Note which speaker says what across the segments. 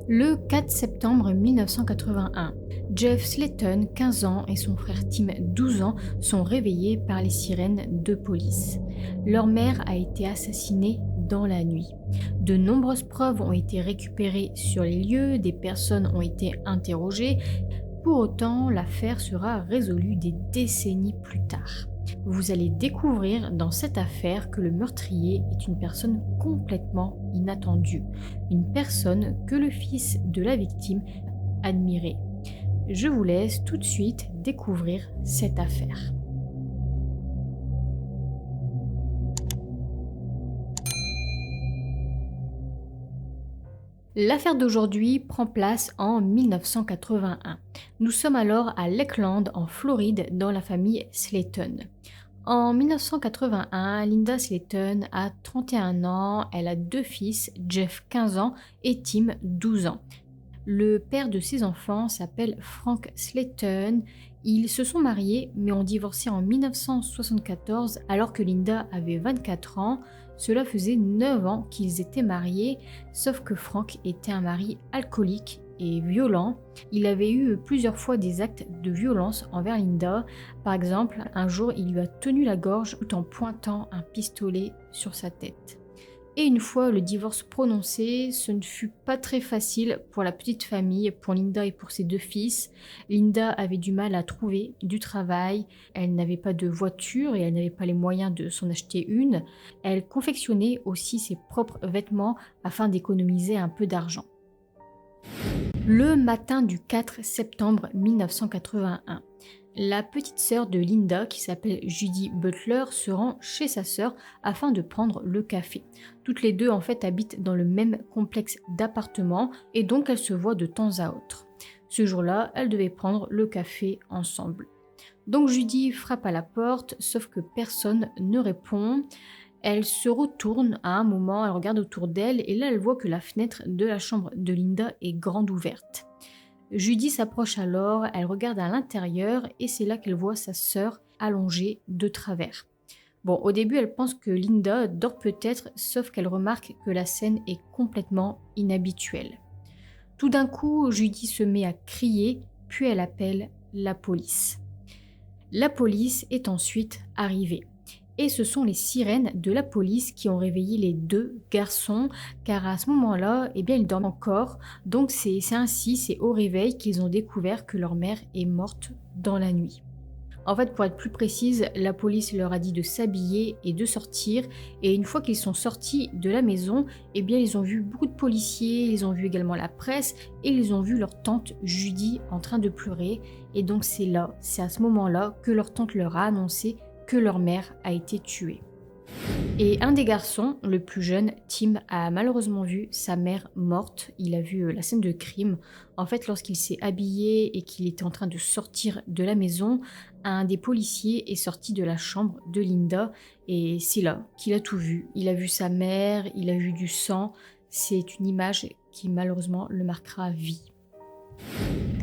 Speaker 1: Le 4 septembre 1981, Jeff Slayton, 15 ans, et son frère Tim, 12 ans, sont réveillés par les sirènes de police. Leur mère a été assassinée dans la nuit. De nombreuses preuves ont été récupérées sur les lieux, des personnes ont été interrogées. Pour autant, l'affaire sera résolue des décennies plus tard. Vous allez découvrir dans cette affaire que le meurtrier est une personne complètement inattendue, une personne que le fils de la victime admirait. Je vous laisse tout de suite découvrir cette affaire. L'affaire d'aujourd'hui prend place en 1981. Nous sommes alors à Lakeland, en Floride, dans la famille Slayton. En 1981, Linda Slayton a 31 ans, elle a deux fils, Jeff 15 ans et Tim 12 ans. Le père de ses enfants s'appelle Frank Slayton. Ils se sont mariés mais ont divorcé en 1974 alors que Linda avait 24 ans. Cela faisait 9 ans qu'ils étaient mariés, sauf que Frank était un mari alcoolique et violent. Il avait eu plusieurs fois des actes de violence envers Linda. Par exemple, un jour, il lui a tenu la gorge tout en pointant un pistolet sur sa tête. Et une fois le divorce prononcé, ce ne fut pas très facile pour la petite famille, pour Linda et pour ses deux fils. Linda avait du mal à trouver du travail, elle n'avait pas de voiture et elle n'avait pas les moyens de s'en acheter une. Elle confectionnait aussi ses propres vêtements afin d'économiser un peu d'argent. Le matin du 4 septembre 1981, la petite sœur de Linda, qui s'appelle Judy Butler, se rend chez sa sœur afin de prendre le café. Toutes les deux en fait habitent dans le même complexe d'appartements et donc elles se voient de temps à autre. Ce jour-là, elles devaient prendre le café ensemble. Donc Judy frappe à la porte, sauf que personne ne répond. Elle se retourne à un moment, elle regarde autour d'elle et là elle voit que la fenêtre de la chambre de Linda est grande ouverte. Judy s'approche alors, elle regarde à l'intérieur et c'est là qu'elle voit sa sœur allongée de travers. Bon, au début elle pense que Linda dort peut-être, sauf qu'elle remarque que la scène est complètement inhabituelle. Tout d'un coup, Judy se met à crier, puis elle appelle la police. La police est ensuite arrivée. Et ce sont les sirènes de la police qui ont réveillé les deux garçons, car à ce moment-là, eh bien, ils dorment encore. Donc c'est au réveil qu'ils ont découvert que leur mère est morte dans la nuit. En fait, pour être plus précise, la police leur a dit de s'habiller et de sortir. Et une fois qu'ils sont sortis de la maison, eh bien, ils ont vu beaucoup de policiers, ils ont vu également la presse et ils ont vu leur tante Judy en train de pleurer. Et donc c'est à ce moment-là que leur tante leur a annoncé que leur mère a été tuée. Et un des garçons, le plus jeune, Tim, a malheureusement vu sa mère morte. Il a vu la scène de crime. En fait, lorsqu'il s'est habillé et qu'il était en train de sortir de la maison, un des policiers est sorti de la chambre de Linda et c'est là qu'il a tout vu. Il a vu sa mère, il a vu du sang. C'est une image qui malheureusement le marquera à vie.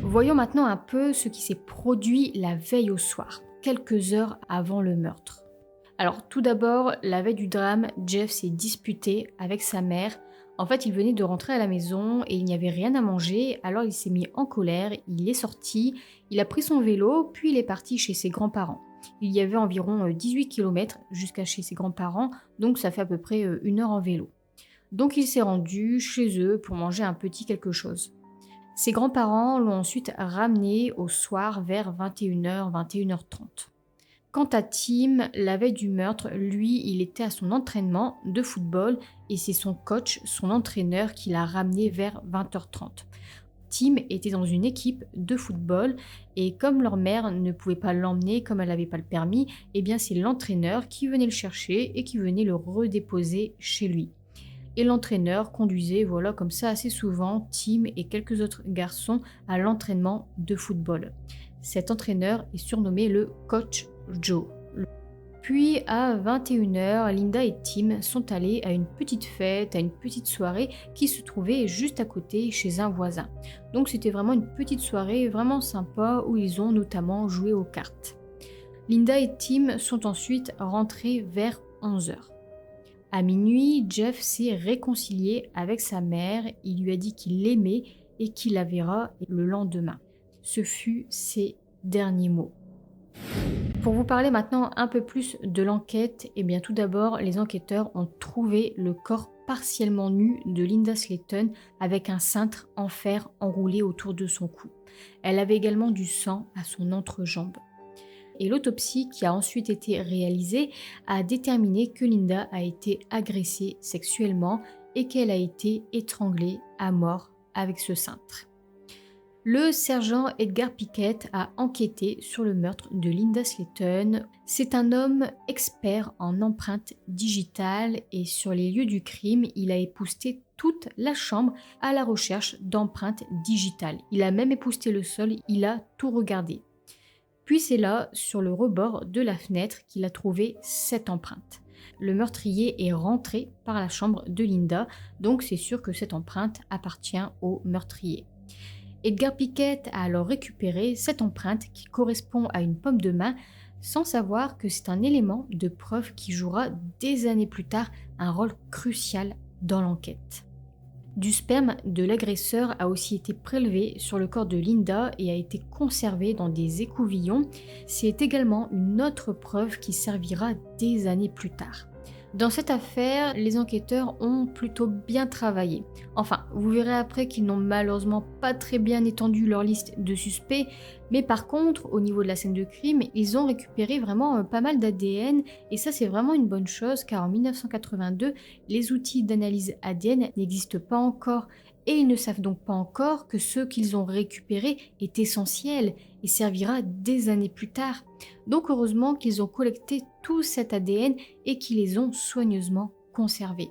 Speaker 1: Voyons maintenant un peu ce qui s'est produit la veille au soir, quelques heures avant le meurtre. Alors tout d'abord, la veille du drame, Jeff s'est disputé avec sa mère. En fait, il venait de rentrer à la maison et il n'y avait rien à manger, alors il s'est mis en colère, il est sorti, il a pris son vélo, puis il est parti chez ses grands-parents. Il y avait environ 18 km jusqu'à chez ses grands-parents, donc ça fait à peu près 1 heure en vélo. Donc il s'est rendu chez eux pour manger un petit quelque chose. Ses grands-parents l'ont ensuite ramené au soir vers 21h, 21h30. Quant à Tim, la veille du meurtre, lui, il était à son entraînement de football et c'est son coach, son entraîneur, qui l'a ramené vers 20h30. Tim était dans une équipe de football et comme leur mère ne pouvait pas l'emmener, comme elle n'avait pas le permis, eh bien c'est l'entraîneur qui venait le chercher et qui venait le redéposer chez lui. Et l'entraîneur conduisait, voilà, comme ça assez souvent, Tim et quelques autres garçons à l'entraînement de football. Cet entraîneur est surnommé le Coach Joe. Puis à 21h, Linda et Tim sont allés à une petite fête, à une petite soirée qui se trouvait juste à côté chez un voisin. Donc c'était vraiment une petite soirée vraiment sympa où ils ont notamment joué aux cartes. Linda et Tim sont ensuite rentrés vers 11h. À minuit, Jeff s'est réconcilié avec sa mère, il lui a dit qu'il l'aimait et qu'il la verra le lendemain. Ce fut ses derniers mots. Pour vous parler maintenant un peu plus de l'enquête, eh bien tout d'abord, les enquêteurs ont trouvé le corps partiellement nu de Linda Slayton avec un cintre en fer enroulé autour de son cou. Elle avait également du sang à son entrejambe. Et l'autopsie qui a ensuite été réalisée a déterminé que Linda a été agressée sexuellement et qu'elle a été étranglée à mort avec ce cintre. Le sergent Edgar Pickett a enquêté sur le meurtre de Linda Slayton. C'est un homme expert en empreintes digitales et sur les lieux du crime, il a épousseté toute la chambre à la recherche d'empreintes digitales. Il a même épousseté le sol, il a tout regardé. Puis c'est là, sur le rebord de la fenêtre, qu'il a trouvé cette empreinte. Le meurtrier est rentré par la chambre de Linda, donc c'est sûr que cette empreinte appartient au meurtrier. Edgar Pickett a alors récupéré cette empreinte qui correspond à une paume de main, sans savoir que c'est un élément de preuve qui jouera des années plus tard un rôle crucial dans l'enquête. Du sperme de l'agresseur a aussi été prélevé sur le corps de Linda et a été conservé dans des écouvillons. C'est également une autre preuve qui servira des années plus tard. Dans cette affaire, les enquêteurs ont plutôt bien travaillé. Enfin, vous verrez après qu'ils n'ont malheureusement pas très bien étendu leur liste de suspects, mais par contre, au niveau de la scène de crime, ils ont récupéré vraiment pas mal d'ADN, et ça c'est vraiment une bonne chose, car en 1982, les outils d'analyse ADN n'existent pas encore, et ils ne savent donc pas encore que ce qu'ils ont récupéré est essentiel et servira des années plus tard. Donc heureusement qu'ils ont collecté tout cet ADN et qu'ils les ont soigneusement conservés.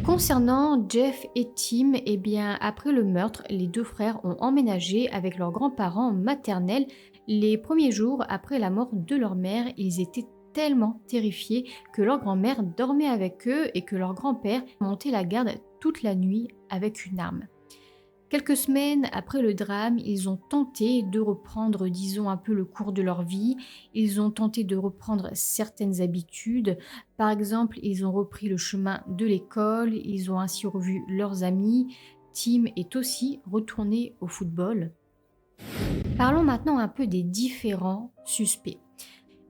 Speaker 1: Concernant Jeff et Tim, eh bien après le meurtre, les deux frères ont emménagé avec leurs grands-parents maternels. Les premiers jours après la mort de leur mère, ils étaient tellement terrifiés que leur grand-mère dormait avec eux et que leur grand-père montait la garde toute la nuit avec une arme. Quelques semaines après le drame, ils ont tenté de reprendre, disons, un peu le cours de leur vie. Ils ont tenté de reprendre certaines habitudes. Par exemple, ils ont repris le chemin de l'école, ils ont ainsi revu leurs amis. Tim est aussi retourné au football. Parlons maintenant un peu des différents suspects.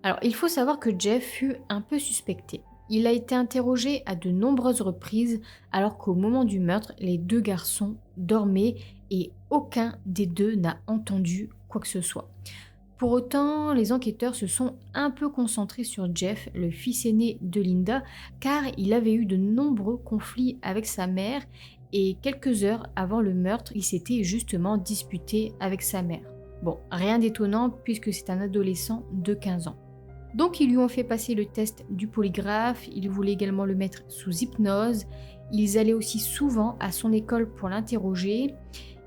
Speaker 1: Alors, il faut savoir que Jeff fut un peu suspecté. Il a été interrogé à de nombreuses reprises alors qu'au moment du meurtre, les deux garçons dormaient et aucun des deux n'a entendu quoi que ce soit. Pour autant, les enquêteurs se sont un peu concentrés sur Jeff, le fils aîné de Linda, car il avait eu de nombreux conflits avec sa mère et quelques heures avant le meurtre, il s'était justement disputé avec sa mère. Bon, rien d'étonnant puisque c'est un adolescent de 15 ans. Donc ils lui ont fait passer le test du polygraphe, ils voulaient également le mettre sous hypnose, ils allaient aussi souvent à son école pour l'interroger,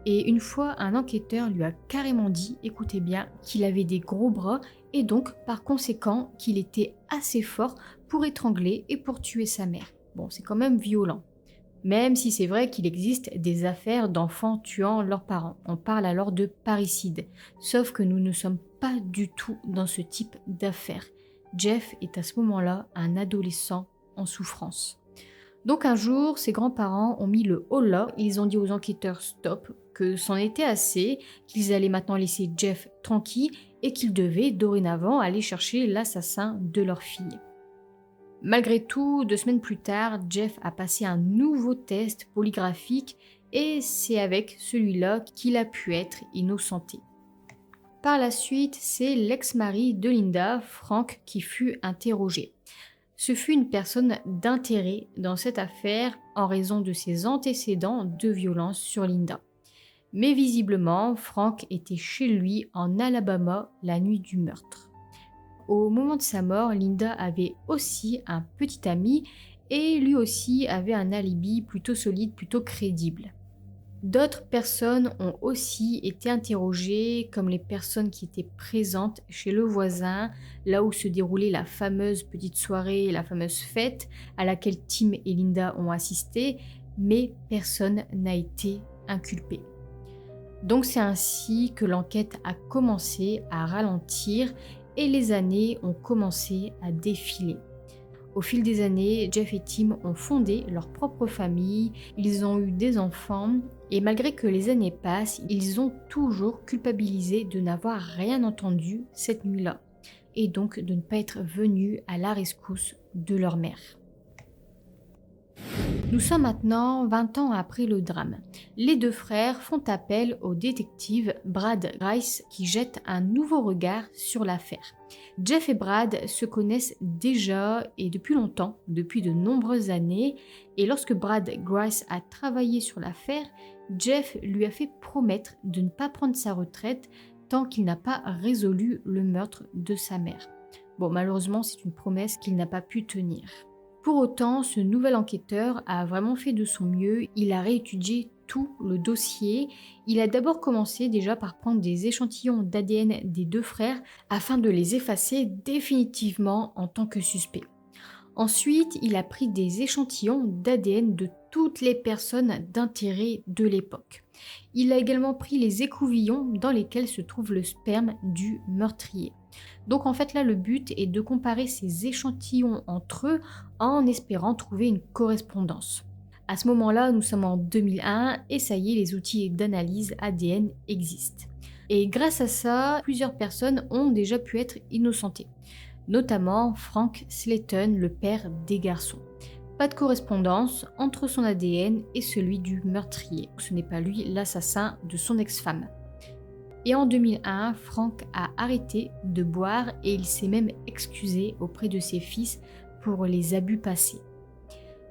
Speaker 1: et une fois un enquêteur lui a carrément dit, écoutez bien, qu'il avait des gros bras et donc par conséquent qu'il était assez fort pour étrangler et pour tuer sa mère. Bon, c'est quand même violent. Même si c'est vrai qu'il existe des affaires d'enfants tuant leurs parents. On parle alors de parricide. Sauf que nous ne sommes pas du tout dans ce type d'affaires. Jeff est à ce moment-là un adolescent en souffrance. Donc un jour, ses grands-parents ont mis le holà, ils ont dit aux enquêteurs stop, que c'en était assez, qu'ils allaient maintenant laisser Jeff tranquille et qu'ils devaient dorénavant aller chercher l'assassin de leur fille. Malgré tout, 2 semaines plus tard, Jeff a passé un nouveau test polygraphique et c'est avec celui-là qu'il a pu être innocenté. Par la suite, c'est l'ex-mari de Linda, Frank, qui fut interrogé. Ce fut une personne d'intérêt dans cette affaire en raison de ses antécédents de violence sur Linda. Mais visiblement, Frank était chez lui en Alabama la nuit du meurtre. Au moment de sa mort, Linda avait aussi un petit ami et lui aussi avait un alibi plutôt solide, plutôt crédible. D'autres personnes ont aussi été interrogées, comme les personnes qui étaient présentes chez le voisin, là où se déroulait la fameuse petite soirée, la fameuse fête à laquelle Tim et Linda ont assisté, mais personne n'a été inculpé. Donc c'est ainsi que l'enquête a commencé à ralentir et les années ont commencé à défiler. Au fil des années, Jeff et Tim ont fondé leur propre famille, ils ont eu des enfants, et malgré que les années passent, ils ont toujours culpabilisé de n'avoir rien entendu cette nuit-là, et donc de ne pas être venus à la rescousse de leur mère. Nous sommes maintenant 20 ans après le drame. Les deux frères font appel au détective Brad Grice qui jette un nouveau regard sur l'affaire. Jeff et Brad se connaissent déjà et depuis longtemps, depuis de nombreuses années, et lorsque Brad Grice a travaillé sur l'affaire, Jeff lui a fait promettre de ne pas prendre sa retraite tant qu'il n'a pas résolu le meurtre de sa mère. Bon, malheureusement, c'est une promesse qu'il n'a pas pu tenir. Pour autant, ce nouvel enquêteur a vraiment fait de son mieux, il a réétudié tout le dossier. Il a d'abord commencé déjà par prendre des échantillons d'ADN des deux frères afin de les effacer définitivement en tant que suspects. Ensuite, il a pris des échantillons d'ADN de toutes les personnes d'intérêt de l'époque. Il a également pris les écouvillons dans lesquels se trouve le sperme du meurtrier. Donc en fait là, le but est de comparer ces échantillons entre eux en espérant trouver une correspondance. À ce moment-là, nous sommes en 2001 et ça y est, les outils d'analyse ADN existent. Et grâce à ça, plusieurs personnes ont déjà pu être innocentées, notamment Frank Slayton, le père des garçons. Pas de correspondance entre son ADN et celui du meurtrier. Ce n'est pas lui l'assassin de son ex-femme. Et en 2001, Frank a arrêté de boire et il s'est même excusé auprès de ses fils pour les abus passés.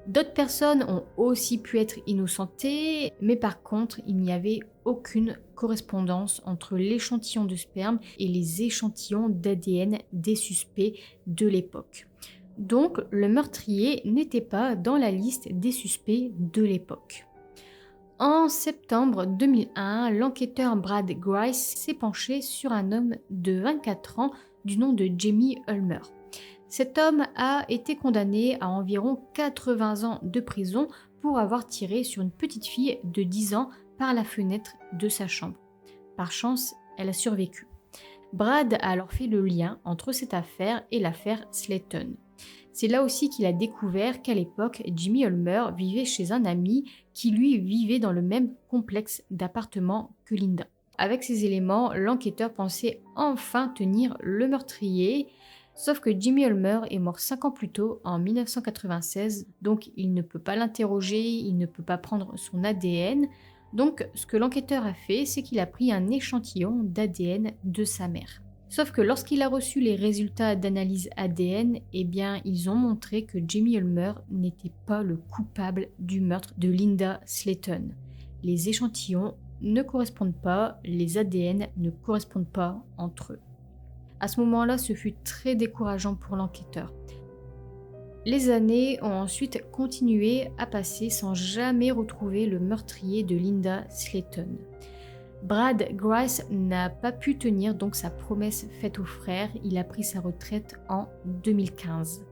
Speaker 1: D'autres personnes ont aussi pu être innocentées, mais par contre, il n'y avait aucune correspondance entre l'échantillon de sperme et les échantillons d'ADN des suspects de l'époque. Donc, le meurtrier n'était pas dans la liste des suspects de l'époque. En septembre 2001, l'enquêteur Brad Grice s'est penché sur un homme de 24 ans du nom de Jamie Ulmer. Cet homme a été condamné à environ 80 ans de prison pour avoir tiré sur une petite fille de 10 ans par la fenêtre de sa chambre. Par chance, elle a survécu. Brad a alors fait le lien entre cette affaire et l'affaire Slayton. C'est là aussi qu'il a découvert qu'à l'époque, Jimmy Ulmer vivait chez un ami qui lui vivait dans le même complexe d'appartements que Linda. Avec ces éléments, l'enquêteur pensait enfin tenir le meurtrier, sauf que Jimmy Ulmer est mort 5 ans plus tôt, en 1996, donc il ne peut pas l'interroger, il ne peut pas prendre son ADN. Donc ce que l'enquêteur a fait, c'est qu'il a pris un échantillon d'ADN de sa mère. Sauf que lorsqu'il a reçu les résultats d'analyse ADN, eh bien, ils ont montré que Jamie Ulmer n'était pas le coupable du meurtre de Linda Slayton. Les échantillons ne correspondent pas, les ADN ne correspondent pas entre eux. À ce moment-là, ce fut très décourageant pour l'enquêteur. Les années ont ensuite continué à passer sans jamais retrouver le meurtrier de Linda Slayton. Brad Grice n'a pas pu tenir donc sa promesse faite au frère, il a pris sa retraite en 2015.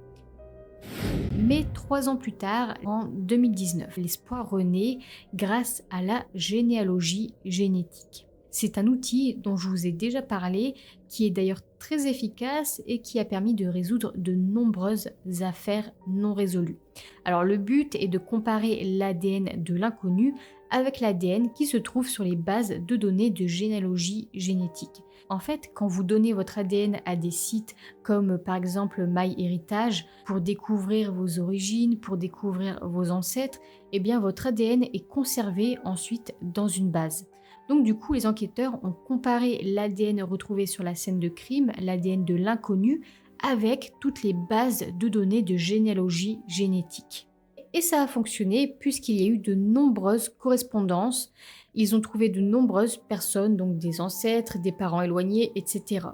Speaker 1: Mais 3 ans plus tard, en 2019, l'espoir renaît grâce à la généalogie génétique. C'est un outil dont je vous ai déjà parlé, qui est d'ailleurs très efficace et qui a permis de résoudre de nombreuses affaires non résolues. Alors le but est de comparer l'ADN de l'inconnu avec l'ADN qui se trouve sur les bases de données de généalogie génétique. En fait, quand vous donnez votre ADN à des sites comme par exemple MyHeritage pour découvrir vos origines, pour découvrir vos ancêtres, eh bien votre ADN est conservé ensuite dans une base. Donc du coup, les enquêteurs ont comparé l'ADN retrouvé sur la scène de crime, l'ADN de l'inconnu, avec toutes les bases de données de généalogie génétique. Et ça a fonctionné puisqu'il y a eu de nombreuses correspondances. Ils ont trouvé de nombreuses personnes, donc des ancêtres, des parents éloignés, etc.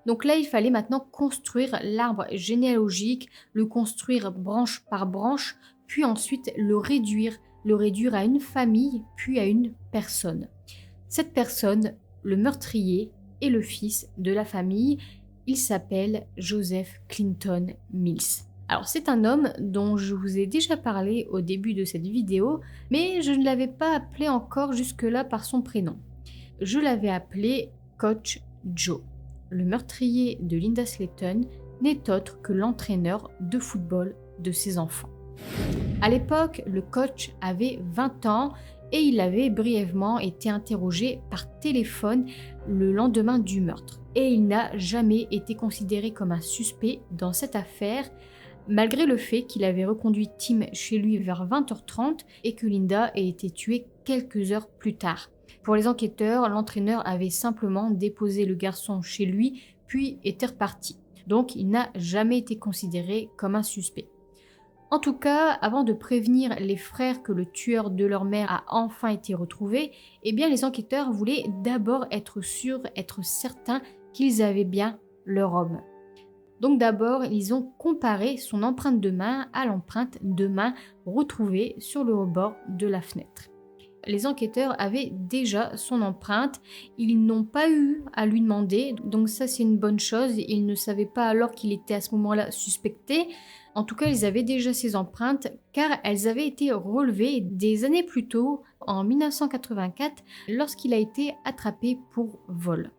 Speaker 1: Donc là, il fallait maintenant construire l'arbre généalogique, le construire branche par branche, puis ensuite le réduire à une famille, puis à une personne. Cette personne, le meurtrier, est le fils de la famille. Il s'appelle Joseph Clinton Mills. Alors c'est un homme dont je vous ai déjà parlé au début de cette vidéo, mais je ne l'avais pas appelé encore jusque-là par son prénom. Je l'avais appelé Coach Joe. Le meurtrier de Linda Slayton n'est autre que l'entraîneur de football de ses enfants. À l'époque, le coach avait 20 ans et il avait brièvement été interrogé par téléphone le lendemain du meurtre. Et il n'a jamais été considéré comme un suspect dans cette affaire, malgré le fait qu'il avait reconduit Tim chez lui vers 20h30 et que Linda ait été tuée quelques heures plus tard. Pour les enquêteurs, l'entraîneur avait simplement déposé le garçon chez lui puis était reparti. Donc il n'a jamais été considéré comme un suspect. En tout cas, avant de prévenir les frères que le tueur de leur mère a enfin été retrouvé, eh bien les enquêteurs voulaient d'abord être sûrs, être certains qu'ils avaient bien leur homme. Donc d'abord, ils ont comparé son empreinte de main à l'empreinte de main retrouvée sur le rebord de la fenêtre. Les enquêteurs avaient déjà son empreinte, ils n'ont pas eu à lui demander, donc ça c'est une bonne chose, ils ne savaient pas alors qu'il était à ce moment-là suspecté. En tout cas, ils avaient déjà ses empreintes car elles avaient été relevées des années plus tôt, en 1984, lorsqu'il a été attrapé pour vol.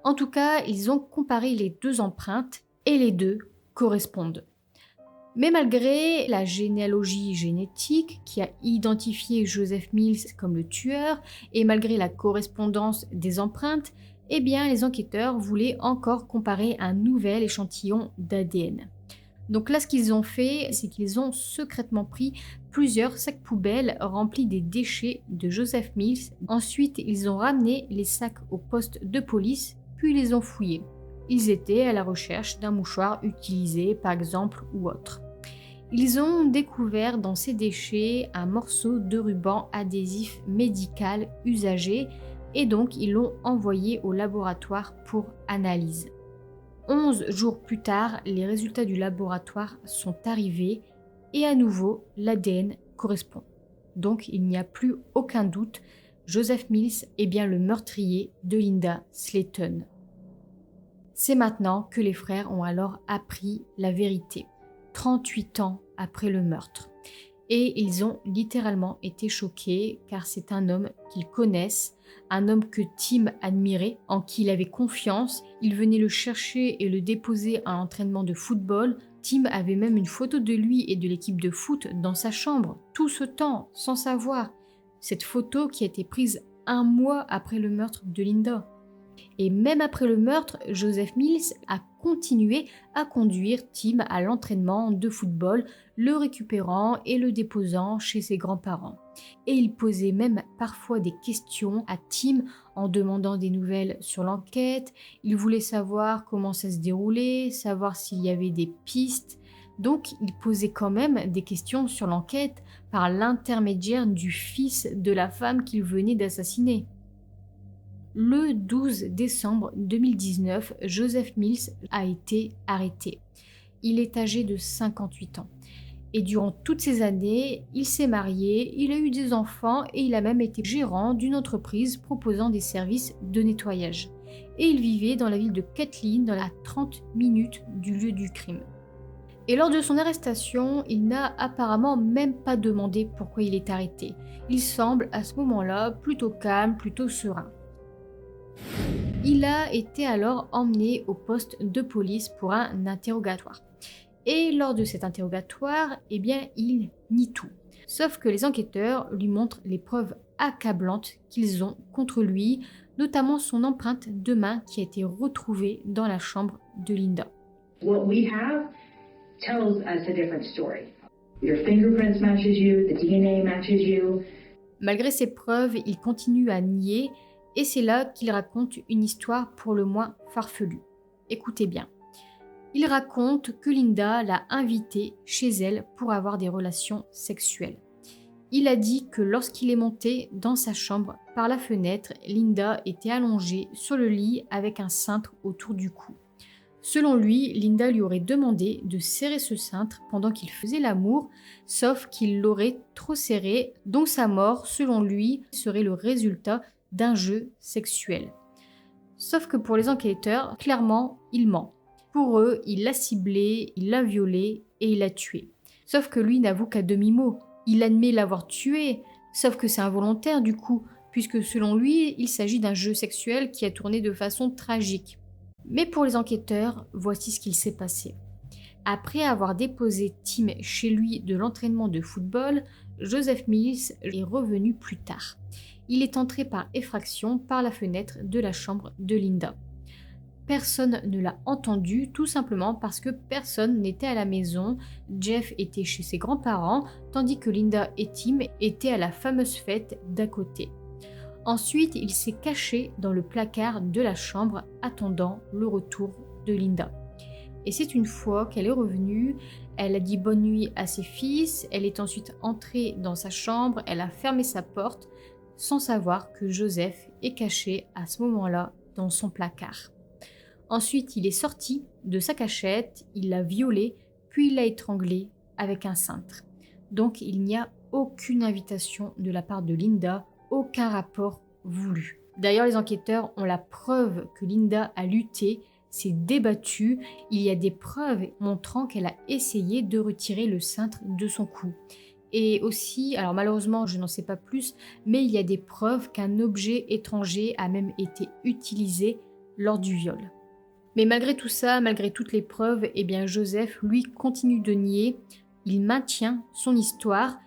Speaker 1: En tout cas, ils ont comparé les deux empreintes et les deux correspondent. Mais malgré la généalogie génétique qui a identifié Joseph Mills comme le tueur et malgré la correspondance des empreintes, eh bien les enquêteurs voulaient encore comparer un nouvel échantillon d'ADN. Donc là, ce qu'ils ont fait, c'est qu'ils ont secrètement pris plusieurs sacs poubelles remplis des déchets de Joseph Mills. Ensuite, ils ont ramené les sacs au poste de police, puis les ont fouillés. Ils étaient à la recherche d'un mouchoir utilisé, par exemple, ou autre. Ils ont découvert dans ces déchets un morceau de ruban adhésif médical usagé et donc ils l'ont envoyé au laboratoire pour analyse. 11 jours plus tard, les résultats du laboratoire sont arrivés et à nouveau l'ADN correspond. Donc il n'y a plus aucun doute, Joseph Mills est bien le meurtrier de Linda Slayton. C'est maintenant que les frères ont alors appris la vérité, 38 ans après le meurtre. Et ils ont littéralement été choqués car c'est un homme qu'ils connaissent, un homme que Tim admirait, en qui il avait confiance. Il venait le chercher et le déposer à l'entraînement de football. Tim avait même une photo de lui et de l'équipe de foot dans sa chambre, tout ce temps, sans savoir. Cette photo qui a été prise 1 mois après le meurtre de Linda. Et même après le meurtre, Joseph Mills a continué à conduire Tim à l'entraînement de football, le récupérant et le déposant chez ses grands-parents. Et il posait même parfois des questions à Tim en demandant des nouvelles sur l'enquête. Il voulait savoir comment ça se déroulait, savoir s'il y avait des pistes. Donc il posait quand même des questions sur l'enquête par l'intermédiaire du fils de la femme qu'il venait d'assassiner. Le 12 décembre 2019, Joseph Mills a été arrêté. Il est âgé de 58 ans. Et durant toutes ces années, il s'est marié, il a eu des enfants et il a même été gérant d'une entreprise proposant des services de nettoyage. Et il vivait dans la ville de Kathleen, à 30 minutes du lieu du crime. Et lors de son arrestation, il n'a apparemment même pas demandé pourquoi il est arrêté. Il semble à ce moment-là plutôt calme, plutôt serein. Il a été alors emmené au poste de police pour un interrogatoire. Et lors de cet interrogatoire, eh bien, il nie tout. Sauf que les enquêteurs lui montrent les preuves accablantes qu'ils ont contre lui, notamment son empreinte de main qui a été retrouvée dans la chambre de Linda.
Speaker 2: What we have tells us a different story. Your fingerprints matches you, the DNA matches you.
Speaker 1: Malgré ces preuves, il continue à nier et c'est là qu'il raconte une histoire pour le moins farfelue. Écoutez bien. Il raconte que Linda l'a invité chez elle pour avoir des relations sexuelles. Il a dit que lorsqu'il est monté dans sa chambre par la fenêtre, Linda était allongée sur le lit avec un cintre autour du cou. Selon lui, Linda lui aurait demandé de serrer ce cintre pendant qu'il faisait l'amour, sauf qu'il l'aurait trop serré, donc sa mort, selon lui, serait le résultat d'un jeu sexuel. Sauf que pour les enquêteurs, clairement, il ment. Pour eux, il l'a ciblée, il l'a violée et il l'a tuée. Sauf que lui n'avoue qu'à demi-mot. Il admet l'avoir tuée, sauf que c'est involontaire du coup, puisque selon lui, il s'agit d'un jeu sexuel qui a tourné de façon tragique. Mais pour les enquêteurs, voici ce qu'il s'est passé. Après avoir déposé Tim chez lui de l'entraînement de football, Joseph Mills est revenu plus tard. Il est entré par effraction par la fenêtre de la chambre de Linda. Personne ne l'a entendu, tout simplement parce que personne n'était à la maison. Jeff était chez ses grands-parents, tandis que Linda et Tim étaient à la fameuse fête d'à côté. Ensuite, il s'est caché dans le placard de la chambre, attendant le retour de Linda. Et c'est une fois qu'elle est revenue, elle a dit bonne nuit à ses fils, elle est ensuite entrée dans sa chambre, elle a fermé sa porte, sans savoir que Joseph est caché à ce moment-là dans son placard. Ensuite, il est sorti de sa cachette, il l'a violée, puis il l'a étranglée avec un cintre. Donc il n'y a aucune invitation de la part de Linda, aucun rapport voulu. D'ailleurs, les enquêteurs ont la preuve que Linda a lutté, s'est débattue. Il y a des preuves montrant qu'elle a essayé de retirer le cintre de son cou. Et aussi, alors malheureusement je n'en sais pas plus, mais il y a des preuves qu'un objet étranger a même été utilisé lors du viol. Mais malgré tout ça, malgré toutes les preuves, eh bien Joseph, lui, continue de nier. Il maintient son histoire.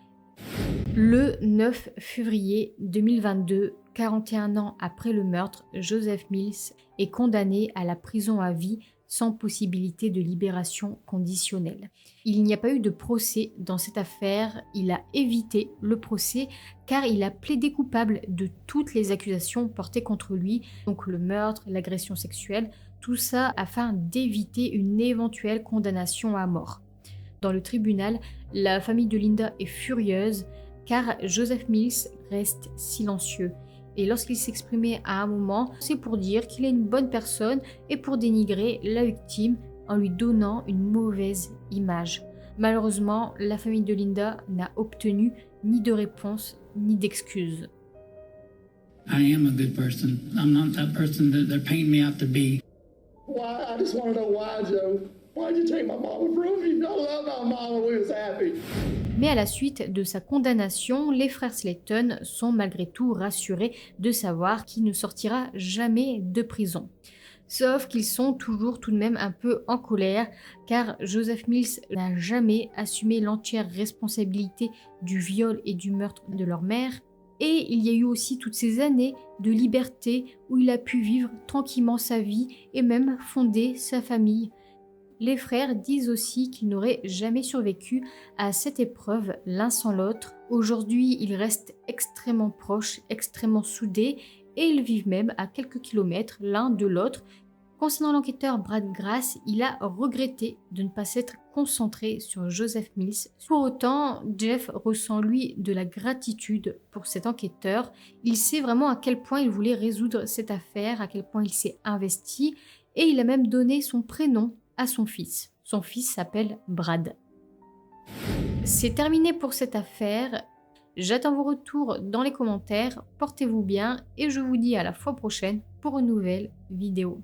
Speaker 1: Le 9 février 2022, 41 ans après le meurtre, Joseph Mills est condamné à la prison à vie sans possibilité de libération conditionnelle. Il n'y a pas eu de procès dans cette affaire, il a évité le procès car il a plaidé coupable de toutes les accusations portées contre lui, donc le meurtre, l'agression sexuelle, tout ça afin d'éviter une éventuelle condamnation à mort. Dans le tribunal, la famille de Linda est furieuse car Joseph Mills reste silencieux. Et lorsqu'il s'exprimait à un moment, c'est pour dire qu'il est une bonne personne et pour dénigrer la victime en lui donnant une mauvaise image. Malheureusement, la famille de Linda n'a obtenu ni de réponse ni d'excuses.
Speaker 3: I am a good person. I'm not that person that they're painting me out to be.
Speaker 4: Why? I just want to know why, Joe. Why'd you take my mama from me? I love our mama. We was happy.
Speaker 1: Mais à la suite de sa condamnation, les frères Slayton sont malgré tout rassurés de savoir qu'il ne sortira jamais de prison. Sauf qu'ils sont toujours tout de même un peu en colère car Joseph Mills n'a jamais assumé l'entière responsabilité du viol et du meurtre de leur mère. Et il y a eu aussi toutes ces années de liberté où il a pu vivre tranquillement sa vie et même fonder sa famille. Les frères disent aussi qu'ils n'auraient jamais survécu à cette épreuve l'un sans l'autre. Aujourd'hui, ils restent extrêmement proches, extrêmement soudés et ils vivent même à quelques kilomètres l'un de l'autre. Concernant l'enquêteur Brad Grass, il a regretté de ne pas s'être concentré sur Joseph Mills. Pour autant, Jeff ressent lui de la gratitude pour cet enquêteur. Il sait vraiment à quel point il voulait résoudre cette affaire, à quel point il s'est investi et il a même donné son prénom à son fils. Son fils s'appelle Brad. C'est terminé pour cette affaire. J'attends vos retours dans les commentaires. Portez-vous bien et je vous dis à la fois prochaine pour une nouvelle vidéo.